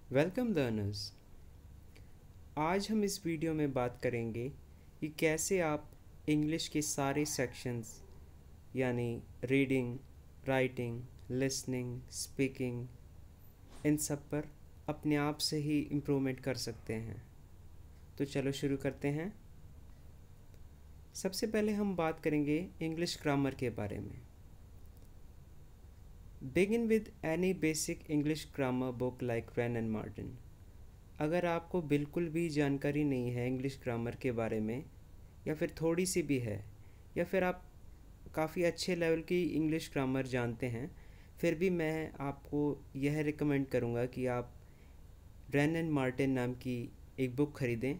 Welcome learners. आज हम इस वीडियो में बात करेंगे कि कैसे आप इंग्लिश के सारे सेक्शंस यानी reading, writing, listening, speaking in सब पर अपने आप से ही इम्प्रूवमेंट कर सकते हैं। तो चलो शुरू करते हैं। सबसे पहले हम बात करेंगे इंग्लिश ग्रामर के बारे में। Begin with any basic English grammar book like Wren and Martin. अगर आपको बिल्कुल भी जानकारी नहीं है इंग्लिश ग्रामर के बारे में, या फिर थोड़ी सी भी है, या फिर आप काफ़ी अच्छे लेवल की इंग्लिश ग्रामर जानते हैं, फिर भी मैं आपको यह रिकमेंड करूँगा कि आप रैन एंड मार्टिन नाम की एक बुक ख़रीदें।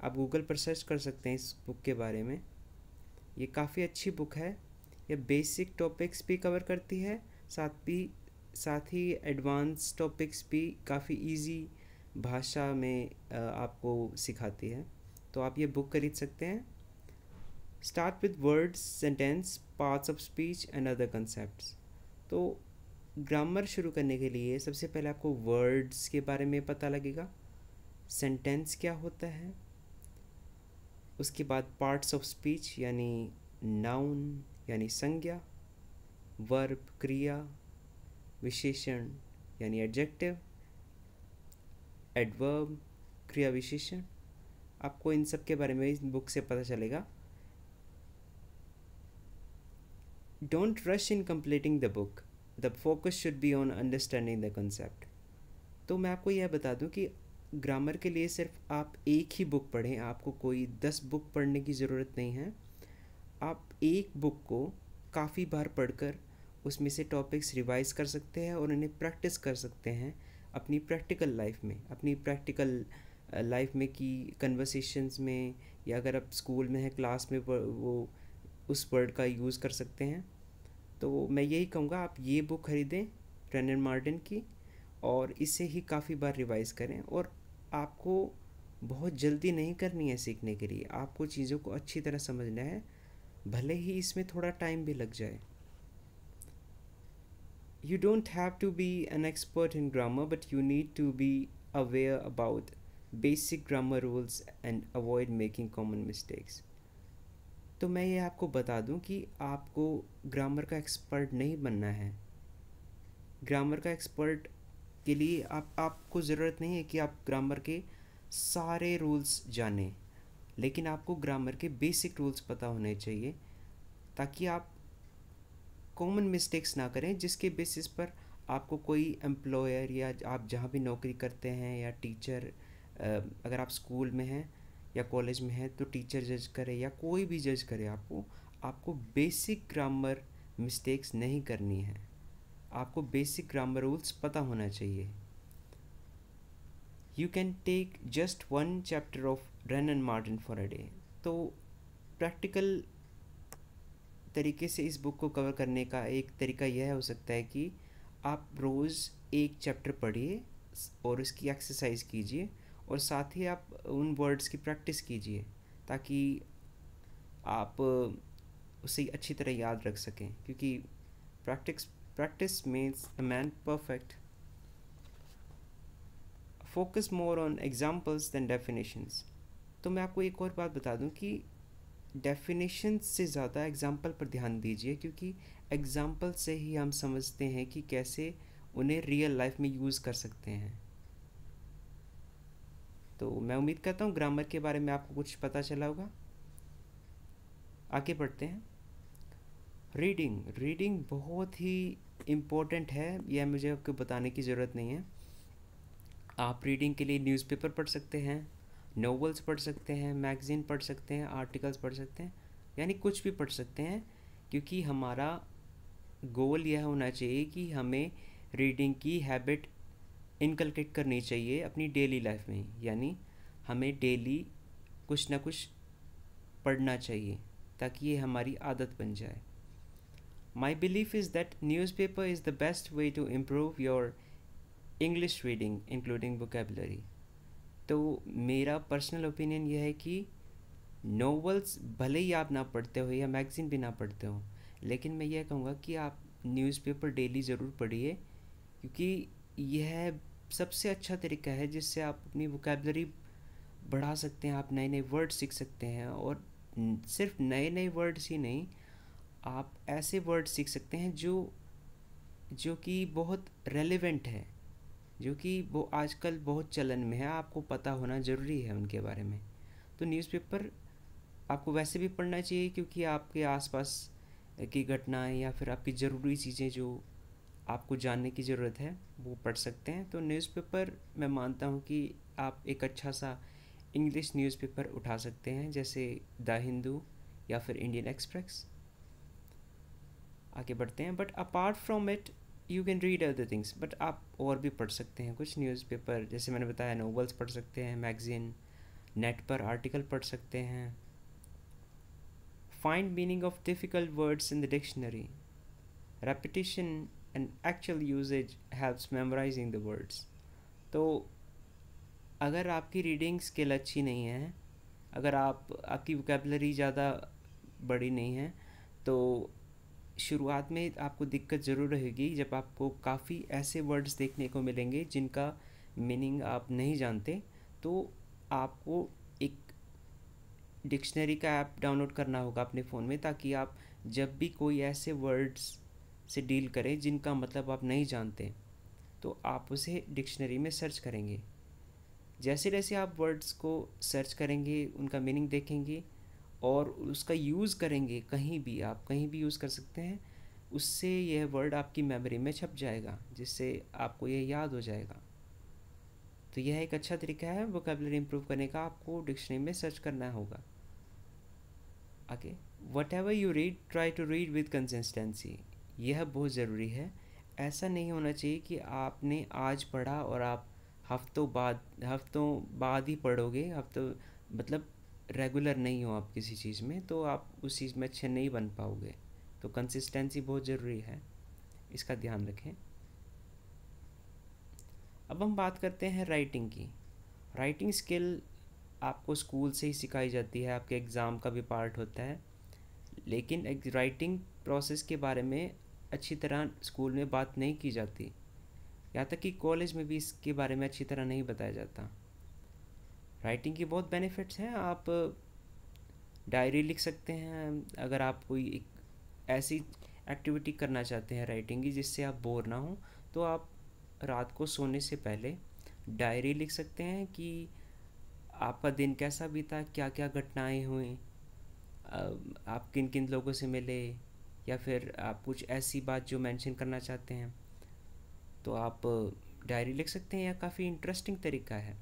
आप गूगल पर सर्च कर सकते हैं इस बुक के बारे में। ये काफ़ी अच्छी बुक है। ये बेसिक टॉपिक्स भी कवर करती है, साथ ही एडवांस टॉपिक्स भी काफ़ी इजी भाषा में आपको सिखाती है। तो आप ये बुक खरीद सकते हैं। Start with words, sentence, parts of speech and other concepts. तो ग्रामर शुरू करने के लिए सबसे पहले आपको वर्ड्स के बारे में पता लगेगा, सेंटेंस क्या होता है, उसके बाद पार्ट्स ऑफ स्पीच यानी नाउन यानी संज्ञा, वर्ब क्रिया, विशेषण यानी एडजेक्टिव, एडवर्ब क्रिया विशेषण। आपको इन सब के बारे में इस बुक से पता चलेगा। Don't rush in completing the book, the focus should be on understanding the concept. तो मैं आपको यह बता दूं कि ग्रामर के लिए सिर्फ आप एक ही बुक पढ़ें, आपको कोई 10 बुक पढ़ने की ज़रूरत नहीं है। आप एक बुक को काफ़ी बार पढ़कर उसमें से टॉपिक्स रिवाइज कर सकते हैं और उन्हें प्रैक्टिस कर सकते हैं अपनी प्रैक्टिकल लाइफ में, अपनी प्रैक्टिकल लाइफ में कि कन्वर्सेशंस में, या अगर आप स्कूल में हैं क्लास में वो उस वर्ड का यूज़ कर सकते हैं। तो मैं यही कहूँगा आप ये बुक ख़रीदें रैन एंड मार्टिन की, और इसे ही काफ़ी बार रिवाइज करें। और आपको बहुत जल्दी नहीं करनी है सीखने के लिए, आपको चीज़ों को अच्छी तरह समझना है, भले ही इसमें थोड़ा टाइम भी लग जाए। You don't have to be an expert in grammar, but you need to be aware about basic grammar rules and avoid making common mistakes. तो मैं ये आपको बता दूं कि आपको ग्रामर का एक्सपर्ट नहीं बनना है। ग्रामर का एक्सपर्ट के लिए आपको ज़रूरत नहीं है कि आप ग्रामर के सारे रूल्स जानें, लेकिन आपको ग्रामर के बेसिक रूल्स पता होने चाहिए ताकि आप कॉमन मिस्टेक्स ना करें जिसके बेसिस पर आपको कोई एम्प्लॉयर, या आप जहाँ भी नौकरी करते हैं, या टीचर, अगर आप स्कूल में हैं या कॉलेज में हैं तो टीचर जज करे या कोई भी जज करे, आपको बेसिक ग्रामर मिस्टेक्स नहीं करनी है। आपको बेसिक ग्रामर रूल्स पता होना चाहिए। You can take just 1 chapter of Wren and Martin for a day. तो प्रैक्टिकल तरीके से इस बुक को कवर करने का एक तरीका यह हो सकता है कि आप रोज़ एक चैप्टर पढ़िए और उसकी एक्सरसाइज कीजिए, और साथ ही आप उन वर्ड्स की प्रैक्टिस कीजिए ताकि आप उसे अच्छी तरह याद रख सकें, क्योंकि practice makes a man perfect. Focus more on examples than definitions. तो मैं आपको एक और बात बता दूं कि डेफिनेशन से ज़्यादा एग्ज़ाम्पल पर ध्यान दीजिए, क्योंकि एग्ज़ाम्पल से ही हम समझते हैं कि कैसे उन्हें रियल लाइफ में यूज़ कर सकते हैं। तो मैं उम्मीद करता हूँ ग्रामर के बारे में आपको कुछ पता चला होगा। आगे बढ़ते हैं। रीडिंग बहुत ही इम्पोर्टेंट है, यह मुझे आपको बताने की ज़रूरत नहीं है। आप रीडिंग के लिए न्यूज़पेपर पढ़ सकते हैं, नॉवेल्स पढ़ सकते हैं, मैगज़ीन पढ़ सकते हैं, आर्टिकल्स पढ़ सकते हैं, यानी कुछ भी पढ़ सकते हैं, क्योंकि हमारा गोल यह होना चाहिए कि हमें रीडिंग की हैबिट इनकलकेट करनी चाहिए अपनी डेली लाइफ में, यानी हमें डेली कुछ ना कुछ पढ़ना चाहिए ताकि ये हमारी आदत बन जाए। My belief is that newspaper is the best way to improve your English reading including vocabulary. तो मेरा पर्सनल ओपिनियन यह है कि नॉवेल्स भले ही आप ना पढ़ते हो या मैगज़ीन भी ना पढ़ते हो, लेकिन मैं यह कहूँगा कि आप न्यूज़पेपर डेली ज़रूर पढ़िए, क्योंकि यह सबसे अच्छा तरीका है जिससे आप अपनी वोकेबलरी बढ़ा सकते हैं, आप नए नए वर्ड सीख सकते हैं। और सिर्फ नए नए वर्ड्स ही नहीं, आप ऐसे वर्ड सीख सकते हैं जो कि बहुत रेलेवेंट है, जो कि वो आजकल बहुत चलन में है, आपको पता होना ज़रूरी है उनके बारे में। तो न्यूज़पेपर आपको वैसे भी पढ़ना चाहिए क्योंकि आपके आसपास की घटनाएं या फिर आपकी ज़रूरी चीज़ें जो आपको जानने की ज़रूरत है वो पढ़ सकते हैं। तो न्यूज़पेपर मैं मानता हूँ कि आप एक अच्छा सा इंग्लिश न्यूज़पेपर उठा सकते हैं, जैसे द हिंदू या फिर इंडियन एक्सप्रेस। आगे बढ़ते हैं। But apart from it you can read other things. But आप और भी पढ़ सकते हैं कुछ न्यूज़पेपर, जैसे मैंने बताया, नॉवेल्स पढ़ सकते हैं, मैगज़ीन, नेट पर आर्टिकल पढ़ सकते हैं। Find meaning of difficult words in the dictionary. Repetition and actual usage helps memorising the words. तो अगर आपकी रीडिंग स्किल अच्छी नहीं है, अगर आपकी वोकेबलरी ज़्यादा बड़ी नहीं है, तो शुरुआत में आपको दिक्कत ज़रूर रहेगी जब आपको काफ़ी ऐसे वर्ड्स देखने को मिलेंगे जिनका मीनिंग आप नहीं जानते। तो आपको एक डिक्शनरी का ऐप डाउनलोड करना होगा अपने फ़ोन में, ताकि आप जब भी कोई ऐसे वर्ड्स से डील करें जिनका मतलब आप नहीं जानते, तो आप उसे डिक्शनरी में सर्च करेंगे। जैसे जैसे आप वर्ड्स को सर्च करेंगे, उनका मीनिंग देखेंगे और उसका यूज़ करेंगे, कहीं भी आप कहीं भी यूज़ कर सकते हैं, उससे यह वर्ड आपकी मेमोरी में छप जाएगा, जिससे आपको यह याद हो जाएगा। तो यह एक अच्छा तरीका है वोकेबलरी इंप्रूव करने का, आपको डिक्शनरी में सर्च करना होगा। आगे, whatever you read try to read with consistency. यह बहुत ज़रूरी है। ऐसा नहीं होना चाहिए कि आपने आज पढ़ा और आप हफ्तों बाद ही पढ़ोगे, हफ्तों मतलब रेगुलर नहीं हो आप किसी चीज़ में, तो आप उस चीज़ में अच्छे नहीं बन पाओगे। तो कंसिस्टेंसी बहुत ज़रूरी है, इसका ध्यान रखें। अब हम बात करते हैं राइटिंग की। राइटिंग स्किल आपको स्कूल से ही सिखाई जाती है, आपके एग्ज़ाम का भी पार्ट होता है, लेकिन एक राइटिंग प्रोसेस के बारे में अच्छी तरह स्कूल में बात नहीं की जाती, यहाँ तक कि कॉलेज में भी इसके बारे में अच्छी तरह नहीं बताया जाता। राइटिंग की बहुत बेनिफिट्स हैं। आप डायरी लिख सकते हैं, अगर आप कोई एक ऐसी एक्टिविटी करना चाहते हैं राइटिंग की जिससे आप बोर ना हो, तो आप रात को सोने से पहले डायरी लिख सकते हैं कि आपका दिन कैसा बीता, क्या क्या घटनाएं हुई, आप किन किन लोगों से मिले, या फिर आप कुछ ऐसी बात जो मेंशन करना चाहते हैं, तो आप डायरी लिख सकते हैं। यह काफ़ी इंटरेस्टिंग तरीका है।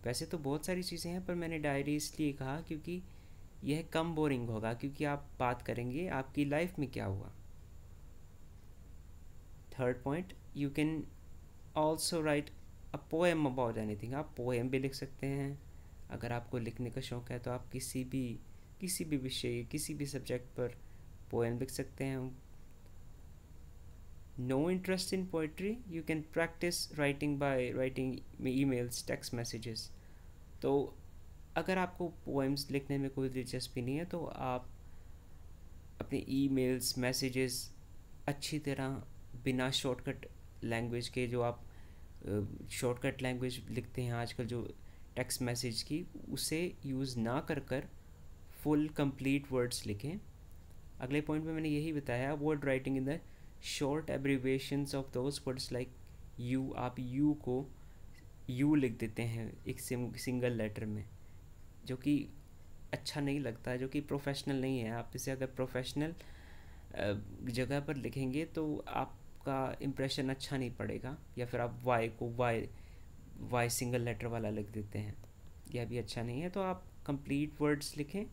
वैसे तो बहुत सारी चीज़ें हैं, पर मैंने डायरी इसलिए कहा क्योंकि यह कम बोरिंग होगा, क्योंकि आप बात करेंगे आपकी लाइफ में क्या हुआ। Third point, you can also right a poem about anything. आप पोएम भी लिख सकते हैं। अगर आपको लिखने का शौक़ है तो आप किसी भी विषय, किसी भी सब्जेक्ट पर पोएम लिख सकते हैं। No interest in poetry, you can practice writing by writing emails, text messages. तो अगर आपको पोएम्स लिखने में कोई दिलचस्पी नहीं है, तो आप अपने ईमेल्स, मैसेजेस अच्छी तरह बिना शॉर्टकट लैंग्वेज के, जो आप शॉर्टकट लैंग्वेज लिखते हैं आजकल जो टेक्स्ट मैसेज की, उसे यूज़ ना कर कर फुल कंप्लीट वर्ड्स लिखें। अगले पॉइंट में मैंने यही बताया, word writing in the short abbreviations of those words like you. आप यू को यू लिख देते हैं एक सिंगल लेटर में, जो कि अच्छा नहीं लगता, जो कि प्रोफेशनल नहीं है। आप इसे अगर प्रोफेशनल जगह पर लिखेंगे तो आपका इम्प्रेशन अच्छा नहीं पड़ेगा। या फिर आप वाई को वाई सिंगल लेटर वाला लिख देते हैं, यह भी अच्छा नहीं है। तो आप कंप्लीट वर्ड्स लिखें,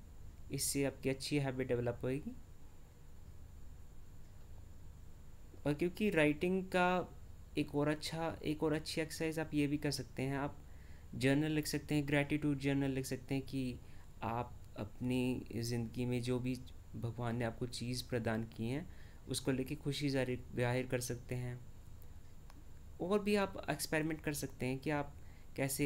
इससे आपकी अच्छी हैबिट डेवलप होएगी। और क्योंकि राइटिंग का एक और अच्छी एक्सरसाइज आप ये भी कर सकते हैं, आप जर्नल लिख सकते हैं, ग्रैटिट्यूड जर्नल लिख सकते हैं कि आप अपनी ज़िंदगी में जो भी भगवान ने आपको चीज़ प्रदान की हैं उसको लेके खुशी जाहिर कर सकते हैं। और भी आप एक्सपेरिमेंट कर सकते हैं कि आप कैसे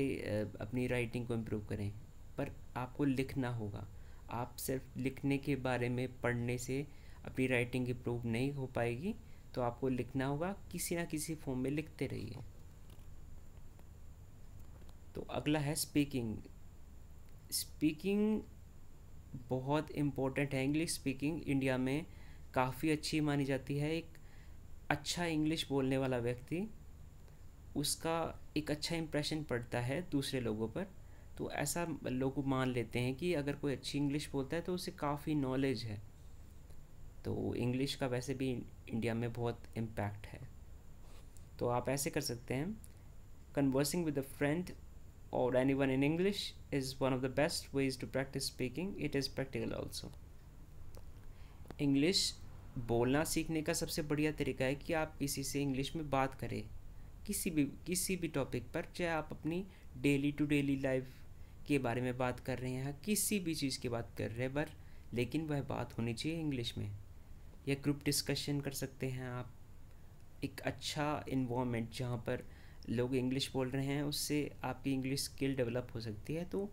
अपनी राइटिंग को इम्प्रूव करें, पर आपको लिखना होगा। आप सिर्फ लिखने के बारे में पढ़ने से अपनी राइटिंग इम्प्रूव नहीं हो पाएगी, तो आपको लिखना होगा, किसी ना किसी फॉर्म में लिखते रहिए। अगला है स्पीकिंग। स्पीकिंग बहुत इम्पोर्टेंट है। इंग्लिश स्पीकिंग इंडिया में काफ़ी अच्छी मानी जाती है। एक अच्छा इंग्लिश बोलने वाला व्यक्ति, उसका एक अच्छा इम्प्रेशन पड़ता है दूसरे लोगों पर। तो ऐसा लोग मान लेते हैं कि अगर कोई अच्छी इंग्लिश बोलता है तो उसे काफ़ी नॉलेज है। तो इंग्लिश का वैसे भी इंडिया में बहुत इम्पैक्ट है। तो आप ऐसे कर सकते हैं, कन्वर्सिंग विद अ फ्रेंड और anyone in English is one of the best ways to practise speaking. It is practical also. English बोलना सीखने का सबसे बढ़िया तरीका है कि आप किसी से इंग्लिश में बात करें, किसी भी टॉपिक पर, चाहे आप अपनी डेली टू डेली लाइफ के बारे में बात कर रहे हैं, किसी भी चीज़ की बात कर रहे हैं, पर लेकिन वह बात होनी चाहिए इंग्लिश में। या ग्रुप डिस्कशन कर सकते हैं आप। एक अच्छा इन्वामेंट जहाँ पर लोग इंग्लिश बोल रहे हैं, उससे आपकी इंग्लिश स्किल डेवलप हो सकती है। तो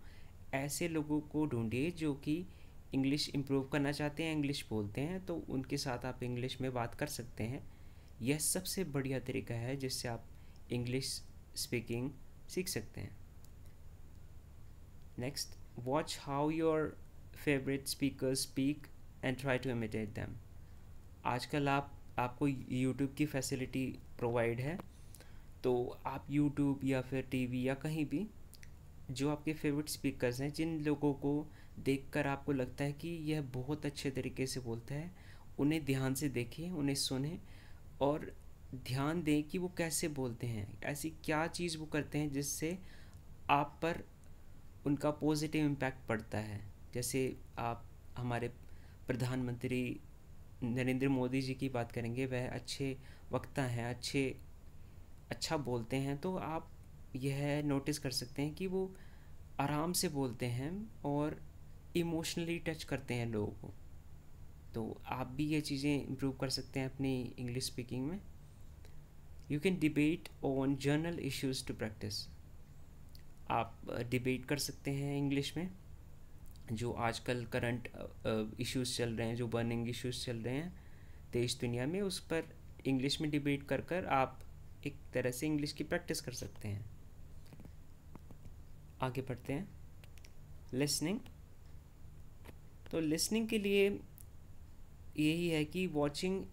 ऐसे लोगों को ढूंढिए जो कि इंग्लिश इम्प्रूव करना चाहते हैं, इंग्लिश बोलते हैं, तो उनके साथ आप इंग्लिश में बात कर सकते हैं। यह सबसे बढ़िया तरीका है जिससे आप इंग्लिश स्पीकिंग सीख सकते हैं। Next, watch how your favourite speakers speak and try to imitate them. आजकल आपको यूट्यूब की फैसिलिटी प्रोवाइड है, तो आप यूट्यूब या फिर टीवी या कहीं भी जो आपके फेवरेट स्पीकर्स हैं, जिन लोगों को देखकर आपको लगता है कि यह बहुत अच्छे तरीके से बोलता है, उन्हें ध्यान से देखें, उन्हें सुनें और ध्यान दें कि वो कैसे बोलते हैं, ऐसी क्या चीज़ वो करते हैं जिससे आप पर उनका पॉजिटिव इम्पैक्ट पड़ता है। जैसे आप हमारे प्रधानमंत्री नरेंद्र मोदी जी की बात करेंगे, वह अच्छे वक्ता हैं, अच्छा बोलते हैं, तो आप यह नोटिस कर सकते हैं कि वो आराम से बोलते हैं और इमोशनली टच करते हैं लोगों को। तो आप भी ये चीज़ें इम्प्रूव कर सकते हैं अपनी इंग्लिश स्पीकिंग में। You can debate on general issues to practise. आप डिबेट कर सकते हैं इंग्लिश में, जो आजकल करंट इश्यूज़ चल रहे हैं, जो बर्निंग इश्यूज़ चल रहे हैं देश दुनिया में, उस पर इंग्लिश में डिबेट कर आप एक तरह से इंग्लिश की प्रैक्टिस कर सकते हैं। आगे बढ़ते हैं, लिसनिंग। तो लिसनिंग के लिए यही है कि वॉचिंग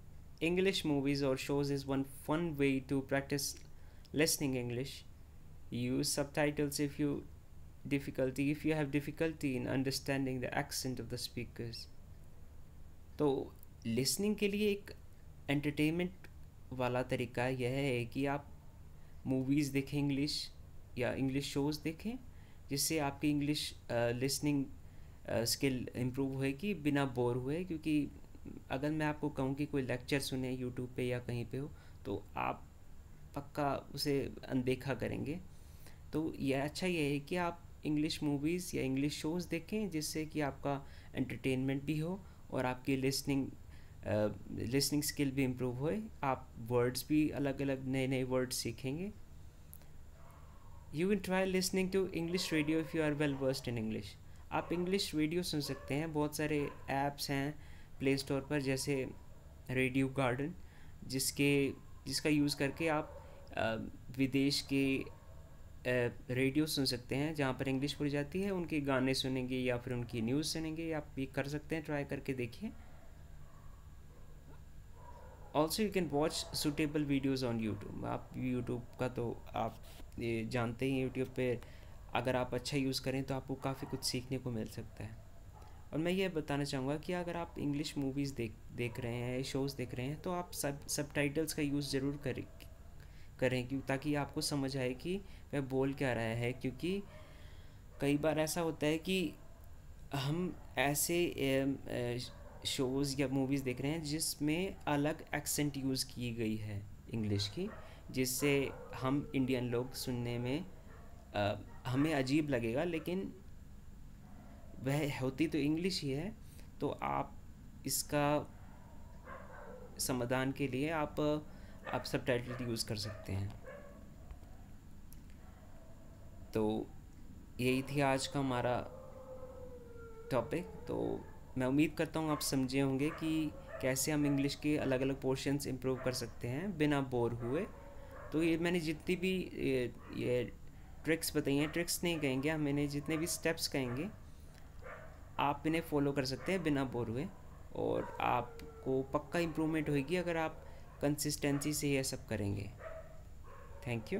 इंग्लिश मूवीज़ और shows is one fun way to practise listening English. Use subtitles if you have difficulty in understanding the accent of the speakers। तो लिसनिंग के लिए एक एंटरटेनमेंट वाला तरीका यह है कि आप मूवीज़ देखें इंग्लिश, या इंग्लिश शोज़ देखें, जिससे आपकी इंग्लिश लिसनिंग स्किल इम्प्रूव होएगी बिना बोर हुए। क्योंकि अगर मैं आपको कहूँ कि कोई लेक्चर सुने यूट्यूब पे या कहीं पे हो, तो आप पक्का उसे अनदेखा करेंगे। तो यह अच्छा ये है कि आप इंग्लिश मूवीज़ या इंग्लिश शोज़ देखें, जिससे कि आपका एंटरटेनमेंट भी हो और आपकी लिसनिंग स्किल भी इम्प्रूव होए। आप वर्ड्स भी अलग अलग नए नए वर्ड्स सीखेंगे। You can try listening to English radio if you are well versed in English. आप इंग्लिश रेडियो सुन सकते हैं। बहुत सारे ऐप्स हैं प्ले स्टोर पर, जैसे रेडियो गार्डन, जिसका यूज़ करके आप विदेश के रेडियो सुन सकते हैं जहाँ पर इंग्लिश बोली जाती है, उनके गाने सुनेंगे या फिर उनकी न्यूज़ सुनेंगे। आप भी कर सकते हैं, ट्राई करके देखिए। Also you can watch suitable videos on YouTube. आप यूट्यूब का तो आप ये जानते ही, यूट्यूब पे अगर आप अच्छा यूज़ करें तो आपको काफ़ी कुछ सीखने को मिल सकता है। और मैं ये बताना चाहूँगा कि अगर आप इंग्लिश मूवीज़ देख रहे हैं, शोज़ देख रहे हैं, तो आप सबटाइटल्स का यूज़ ज़रूर करें क्यों, ताकि आपको समझ आए कि वह बोल क्या रहा है। क्योंकि कई बार ऐसा होता है कि हम ऐसे शोज़ या मूवीज़ देख रहे हैं जिसमें अलग एक्सेंट यूज़ की गई है इंग्लिश की, जिससे हम इंडियन लोग सुनने में हमें अजीब लगेगा, लेकिन वह होती तो इंग्लिश ही है। तो आप इसका समाधान के लिए आप सबटाइटल यूज़ कर सकते हैं। तो यही थी आज का हमारा टॉपिक। तो मैं उम्मीद करता हूँ आप समझे होंगे कि कैसे हम इंग्लिश के अलग अलग पोर्शंस इम्प्रूव कर सकते हैं बिना बोर हुए। तो ये मैंने जितनी भी ये ट्रिक्स बताई हैं, ट्रिक्स नहीं कहेंगे हम इन्हें, जितने भी स्टेप्स कहेंगे आप इन्हें फॉलो कर सकते हैं बिना बोर हुए, और आपको पक्का इम्प्रूवमेंट होगी अगर आप कंसिस्टेंसी से ये सब करेंगे। Thank you.